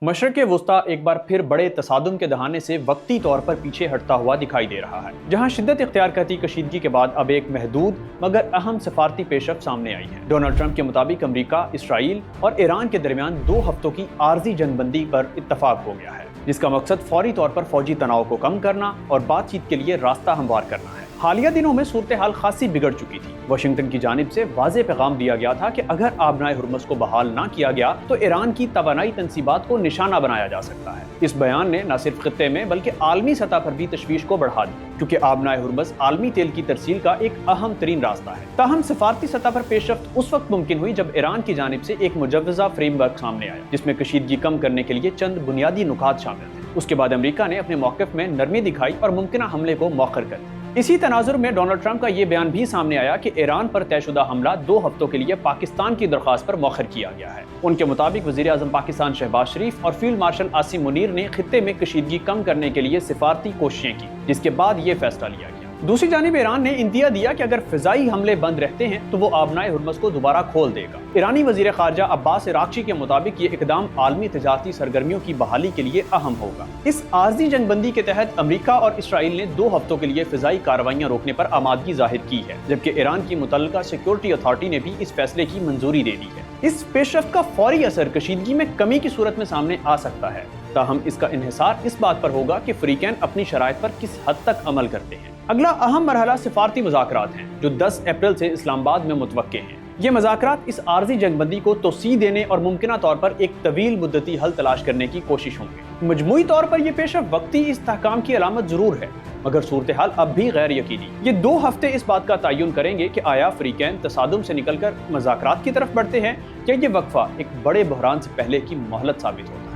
मशरक़ वस्ता एक बार फिर बड़े तसादुम के दहाने से वक्ती तौर पर पीछे हटता हुआ दिखाई दे रहा है, जहां शिद्दत इख्तियार करती कशीदगी के बाद अब एक महदूद मगर अहम सफारती पेशरफ्त सामने आई है। डोनाल्ड ट्रंप के मुताबिक अमरीका, इसराइल और ईरान के दरमियान 2 हफ्तों की आर्जी जंगबंदी पर इत्तफाक हो गया है, जिसका मकसद फौरी तौर पर फौजी तनाव को कम करना और बातचीत के लिए रास्ता हमवार करना है। हालिया दिनों में सूरत हाल खासी बिगड़ चुकी थी। वाशिंगटन की जानिब से वाज़ेह पैगाम दिया गया था कि अगर आबनाए हुर्मुज़ को बहाल ना किया गया तो ईरान की तवानाई तंसीबात को निशाना बनाया जा सकता है। इस बयान ने न सिर्फ खित्ते में बल्कि आलमी सतह पर भी तशवीश को बढ़ा दी, क्योंकि आबनाए हुर्मुज़ आलमी तेल की तरसील का एक अहम तरीन रास्ता है। ताहम सफारती सतह पर पेशरफ्त उस वक्त मुमकिन हुई जब ईरान की जानिब से एक मुजव्वज़ा फ्रेमवर्क सामने आया, जिसमें कशीदगी कम करने के लिए चंद बुनियादी नुकात शामिल थे। उसके बाद अमरीका ने अपने मौक़िफ़ में नरमी दिखाई और मुमकिन हमले को मौखर कर दिया। इसी तनाजुर में डोनाल्ड ट्रंप का ये बयान भी सामने आया कि ईरान पर तयशुदा हमला 2 हफ्तों के लिए पाकिस्तान की दरख्वास्त पर मौखर किया गया है। उनके मुताबिक वज़ीर आज़म पाकिस्तान शहबाज शरीफ और फील्ड मार्शल आसिम मुनीर ने खित्ते में कशीदगी कम करने के लिए सिफारती कोशिशें की, जिसके बाद ये फैसला लिया गया। दूसरी जानिब ईरान ने इंदिया दिया कि अगर फिजाई हमले बंद रहते हैं तो वो आबनाए हुर्मुज़ को दोबारा खोल देगा। ईरानी वज़ीर ख़ारजा अब्बास इराक़ची के मुताबिक ये इक़दाम आलमी तिजारती सरगर्मियों की बहाली के लिए अहम होगा। इस आर्जी जंगबंदी के तहत अमरीका और इसराइल ने 2 हफ्तों के लिए फिजाई कार्रवाइयाँ रोकने पर आमादगी जाहिर की है, जबकि ईरान की मुतल्लिका सिक्योरिटी अथॉरिटी ने भी इस फैसले की मंजूरी दे दी है। इस पेशरफ्त का फौरी असर कशीदगी में कमी की सूरत में सामने आ सकता है, ताहम इसका इन्हिसार इस बात पर होगा कि फ़रीक़ैन अपनी शराइत पर किस हद तक अमल करते हैं। अगला अहम मरहला सिफारती मुज़ाकरात हैं, जो 10 अप्रैल से इस्लामाबाद में मुतवक्के हैं। ये मुज़ाकरात इस आर्जी जंगबंदी को तोसी देने और मुमकिना तौर पर एक तवील मुद्दती हल तलाश करने की कोशिश होंगे। मजमूई तौर पर यह पेशरफ्त वक्ती इस्तेहकाम की अलामत जरूर है, मगर सूरत हाल अब भी गैर यकीनी। ये 2 हफ्ते इस बात का तयन करेंगे कि आया फ़रीक़ैन तसादुम से निकलकर मुज़ाकरात की तरफ बढ़ते हैं या ये वक्फा एक बड़े बहरान से पहले की मोहलत साबित होता है।